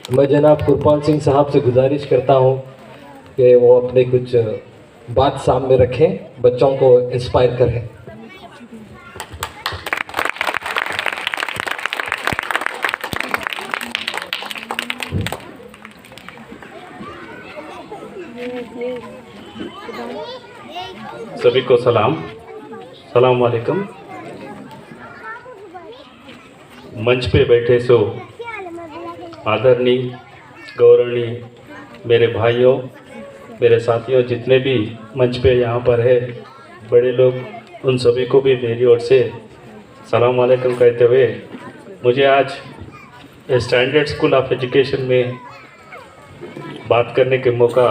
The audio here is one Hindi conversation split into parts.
मैं जनाब कुरपाल सिंह साहब से गुजारिश करता हूँ कि वो अपने कुछ बात सामने रखें, बच्चों को इंस्पायर करें। सभी को सलाम वालेकुम। मंच पे बैठे सो आदरणीय गौरवनीय मेरे भाइयों, मेरे साथियों, जितने भी मंच पे यहाँ पर है बड़े लोग, उन सभी को भी मेरी ओर से सलाम वालेकुम कहते हुए मुझे आज स्टैंडर्ड स्कूल ऑफ एजुकेशन में बात करने के मौका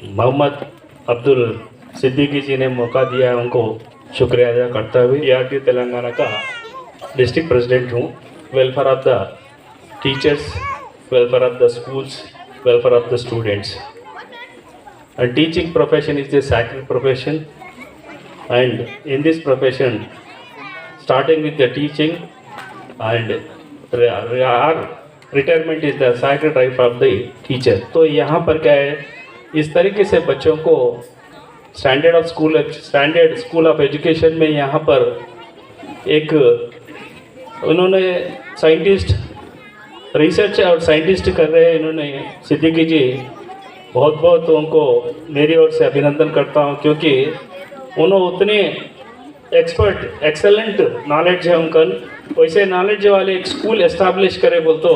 मोहम्मद अब्दुल सिद्दीकी जी ने मौका दिया है, उनको शुक्रिया अदा करता हुए PRT तेलंगाना का डिस्ट्रिक्ट प्रेसिडेंट हूँ। Welfare of the teachers, welfare of the schools, welfare of the students. And teaching profession is a sacred profession, and in this profession, starting with the teaching and retirement is the sacred life of the teacher. तो यहाँ पर क्या है, इस तरीके से बच्चों को स्टैंडर्ड स्कूल ऑफ एजुकेशन में यहाँ पर एक उन्होंने साइंटिस्ट रिसर्च और साइंटिस्ट कर रहे हैं, इन्होंने सिद्दीकी जी, बहुत बहुत उनको मेरी ओर से अभिनंदन करता हूं, क्योंकि उन्होंने उतने एक्सपर्ट एक्सेलेंट नॉलेज है उनका। वैसे नॉलेज वाले एक स्कूल एस्टैब्लिश करे बोलते,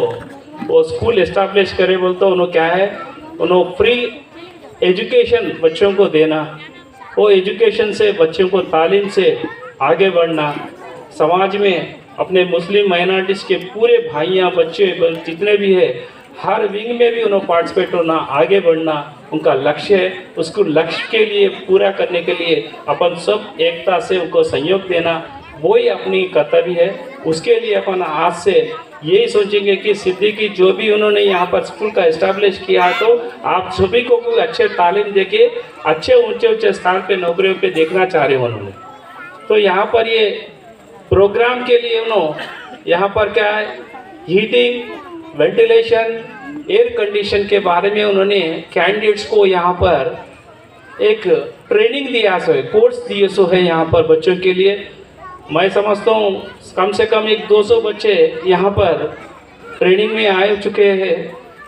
वो स्कूल एस्टैब्लिश करे बोलते उन्होंने क्या है, उन्होंने फ्री एजुकेशन बच्चों को देना, वो एजुकेशन से बच्चों को तालीम से आगे बढ़ना, समाज में अपने मुस्लिम माइनॉरिटीज़ के पूरे भाइयाँ बच्चे जितने भी है हर विंग में भी उन्हें पार्टिसिपेट होना, आगे बढ़ना उनका लक्ष्य है। उसको लक्ष्य के लिए पूरा करने के लिए अपन सब एकता से उनको सहयोग देना, वही अपनी कर्तव्य है। उसके लिए अपन आज से यही सोचेंगे कि सिद्दीकी जो भी उन्होंने यहाँ पर स्कूल का इस्टेब्लिश किया है, तो आप सभी को कोई अच्छे तालीम देके अच्छे ऊंचे स्थान पे नौकरियों पे देखना चाह रहे हैं उन्होंने। तो यहाँ पर ये प्रोग्राम के लिए उन्होंने यहाँ पर क्या है, हीटिंग, वेंटिलेशन, एयर कंडीशन के बारे में उन्होंने कैंडिडेट्स को यहाँ पर एक ट्रेनिंग दिया सो है, कोर्स दिए सो है यहाँ पर बच्चों के लिए। मैं समझता हूँ कम से कम एक 200 बच्चे यहाँ पर ट्रेनिंग में आए चुके हैं।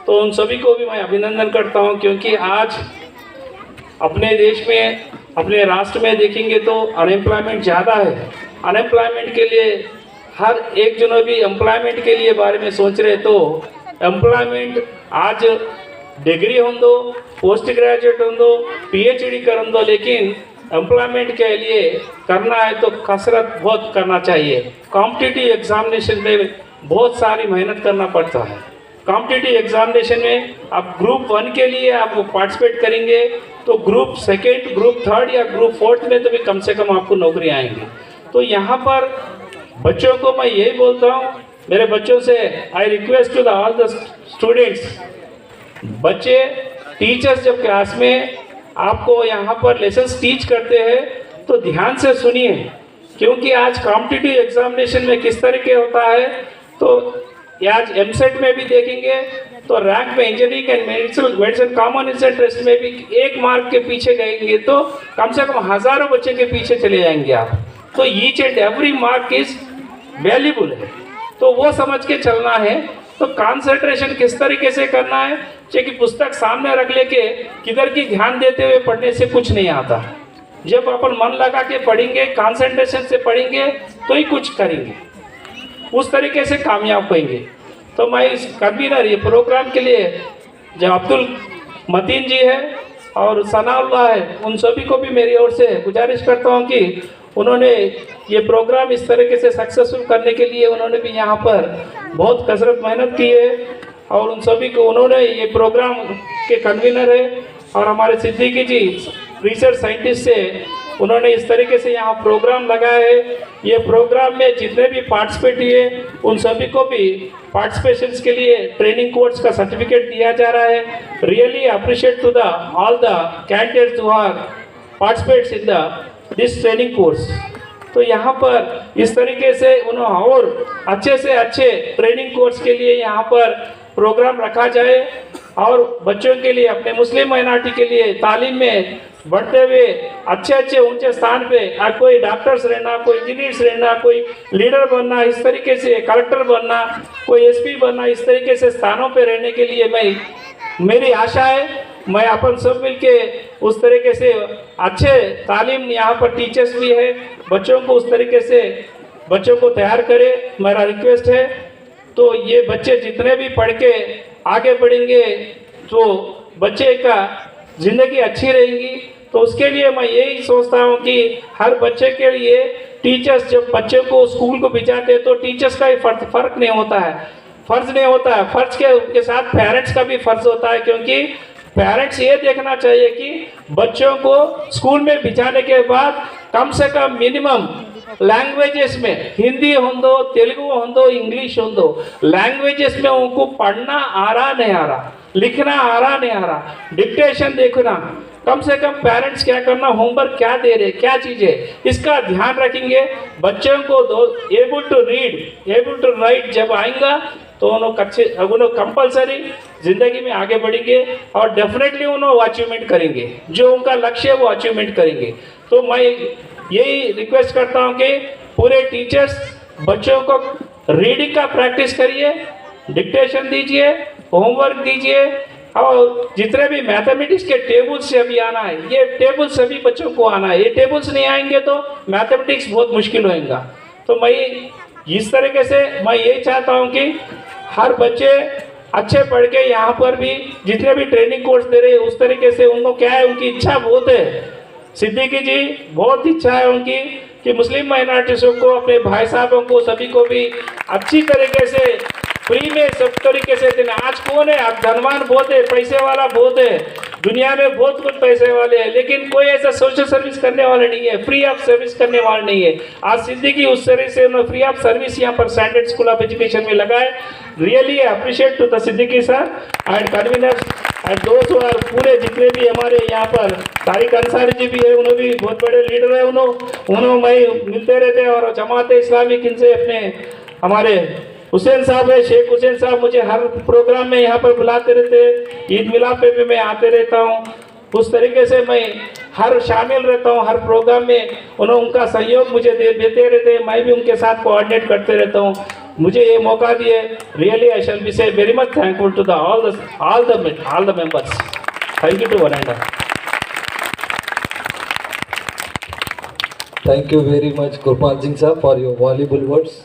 तो उन सभी को भी मैं अभिनंदन करता हूँ, क्योंकि आज अपने देश में, अपने राष्ट्र में देखेंगे तो अनएम्प्लॉयमेंट ज़्यादा है। अनएम्प्लॉयमेंट के लिए हर एक जन भी एम्प्लॉयमेंट के लिए बारे में सोच रहे, तो एम्प्लॉयमेंट आज डिग्री हो दो, पोस्ट ग्रेजुएट हो दो, PhD कर दो, लेकिन एम्प्लॉयमेंट के लिए करना है तो कसरत बहुत करना चाहिए। कॉम्पिटिटिव एग्जामिनेशन में बहुत सारी मेहनत करना पड़ता है। कॉम्पिटिटिव एग्जामिनेशन में आप ग्रुप 1 के लिए आप पार्टिसिपेट करेंगे तो ग्रुप 2, ग्रुप 3 या ग्रुप 4 में तो भी कम से कम आपको नौकरी आएंगी। तो यहाँ पर बच्चों को मैं यही बोलता हूँ, मेरे बच्चों से I request to the all the students, बच्चे टीचर्स जब क्लास में आपको यहाँ पर लेसन्स टीच करते हैं तो ध्यान से सुनिए, क्योंकि आज कॉम्पिटिटिव एग्जामिनेशन में किस तरीके होता है, तो आज एमसेट में भी देखेंगे तो रैंक में engineering and medicine common entrance test में भी 1 मार्क के पीछे गएंगे तो कम से कम हज़ारों बच्चे के पीछे चले जाएंगे आप। तो each and every mark is valuable है, तो वो समझ के चलना है। तो कंसंट्रेशन किस तरीके से करना है, कि पुस्तक सामने रख लेके किधर की ध्यान देते हुए पढ़ने से कुछ नहीं आता। जब अपन मन लगा के पढ़ेंगे, कंसंट्रेशन से पढ़ेंगे तो ही कुछ करेंगे, उस तरीके से कामयाब होंगे। तो मैं इस कन्वीनर ये प्रोग्राम के लिए जो अब्दुल मतीन जी है और सनाउल्लाह है, उन सभी को भी मेरी ओर से गुजारिश करता हूँ कि उन्होंने ये प्रोग्राम इस तरीके से सक्सेसफुल करने के लिए उन्होंने भी यहाँ पर बहुत कसरत मेहनत की है, और उन सभी को उन्होंने ये प्रोग्राम के कन्वीनर है। और हमारे सिद्दीकी जी रिसर्च साइंटिस्ट से उन्होंने इस तरीके से यहाँ प्रोग्राम लगाया है। ये प्रोग्राम में जितने भी पार्टिसिपेट हुए उन सभी को भी पार्टिसिपेशंस के लिए ट्रेनिंग कोर्स का सर्टिफिकेट दिया जा रहा है। Really appreciate to the all the candidates who are participates in the this training course. तो यहाँ पर इस तरीके से उन्होंने और अच्छे से अच्छे ट्रेनिंग कोर्स के लिए यहाँ पर प्रोग्राम रखा जाए और बच्चों के लिए, अपने मुस्लिम माइनॉरिटी के लिए तालीम में बढ़ते हुए अच्छे अच्छे ऊंचे स्थान पे कोई डॉक्टर्स रहना, कोई इंजीनियर्स रहना, कोई लीडर बनना, इस तरीके से कलेक्टर बनना, कोई एसपी बनना, इस तरीके से स्थानों पे रहने के लिए मेरी आशा है। मैं अपन सब मिलके उस तरीके से अच्छे तालीम, यहाँ पर टीचर्स भी है, बच्चों को उस तरीके से बच्चों को तैयार करे, मेरा रिक्वेस्ट है। तो ये बच्चे जितने भी पढ़ के आगे बढ़ेंगे तो बच्चे का ज़िंदगी अच्छी रहेगी। तो उसके लिए मैं यही सोचता हूँ कि हर बच्चे के लिए टीचर्स जब बच्चे को स्कूल को भिजाते हैं तो टीचर्स का ही फ़र्क नहीं होता है, फ़र्ज नहीं होता है, फ़र्ज के साथ पेरेंट्स का भी फ़र्ज होता है, क्योंकि पेरेंट्स ये देखना चाहिए कि बच्चों को स्कूल में भिजाने के बाद कम से कम मिनिमम लैंग्वेजेस में, हिंदी होंदो, तेलुगु होंदो, इंग्लिश होंदो, लैंग्वेजेस में उनको पढ़ना आ रहा नहीं आ रहा, लिखना आ रहा नहीं आ रहा, डिक्टेशन देखना, कम से कम पेरेंट्स क्या करना, होमवर्क क्या दे रहे, क्या चीज़ें, इसका ध्यान रखेंगे। बच्चों को able to read, able to write जब आएगा तो उन्होंने कंपलसरी ज़िंदगी में आगे बढ़ेंगे और डेफिनेटली उन्होंने अचीवमेंट करेंगे, जो उनका लक्ष्य है वो अचीवमेंट करेंगे। तो मैं यही रिक्वेस्ट करता हूँ कि पूरे टीचर्स बच्चों को रीडिंग का प्रैक्टिस करिए, डिक्टेशन दीजिए, होमवर्क दीजिए, और जितने भी मैथमेटिक्स के टेबल्स से अभी आना है, ये टेबल्स सभी बच्चों को आना है। ये टेबल्स नहीं आएंगे तो मैथमेटिक्स बहुत मुश्किल होएगा। तो मैं इस तरीके से मैं यही चाहता हूँ कि हर बच्चे अच्छे पढ़ के यहाँ पर भी जितने भी ट्रेनिंग कोर्स दे रहे हैं उस तरीके से उनको क्या है, उनकी इच्छा बहुत है, सिद्दीकी जी बहुत इच्छा है उनकी कि मुस्लिम माइनॉरिटीज़ों को, अपने भाई साहबों को, सभी को भी अच्छी तरीके से फ्री में सब तरीके से देना। आज कौन है, अब धनवान बहुत है, पैसे वाला बहुत है, दुनिया में बहुत कुछ पैसे वाले हैं, लेकिन कोई ऐसा सोशल सर्विस करने वाला नहीं है, फ्री ऑफ सर्विस करने वाला नहीं है। आज सिद्दीकी उस तरह से उन्होंने फ्री ऑफ सर्विस यहाँ पर स्टैंडर्ड स्कूल ऑफ एजुकेशन में लगाए। Really appreciate to the Siddiqui sir and conveners and दोस्त, और पूरे जितने भी हमारे यहाँ पर तारिक अंसारी जी भी है, उन्होंने भी बहुत बड़े लीडर है, उन्होंने मैं मिलते रहते हैं। और जमात इस्लामिक इनसे अपने हमारे हुसैन साहब है, शेख हुसैन साहब मुझे हर प्रोग्राम में यहाँ पर बुलाते रहते हैं, ईद मिलाद पे भी मैं आते रहता हूँ। उस तरीके से मैं हर शामिल रहता हूँ हर प्रोग्राम में, उनका सहयोग मुझे देते रहते हैं, मैं भी उनके साथ कोऑर्डिनेट करते रहता हूँ। मुझे ये मौका दिए, रियली आई शैल बी से very much thankful to the all the members. Thank you to one and all. Thank you very much, Gurpal Singh sir, for your valuable words.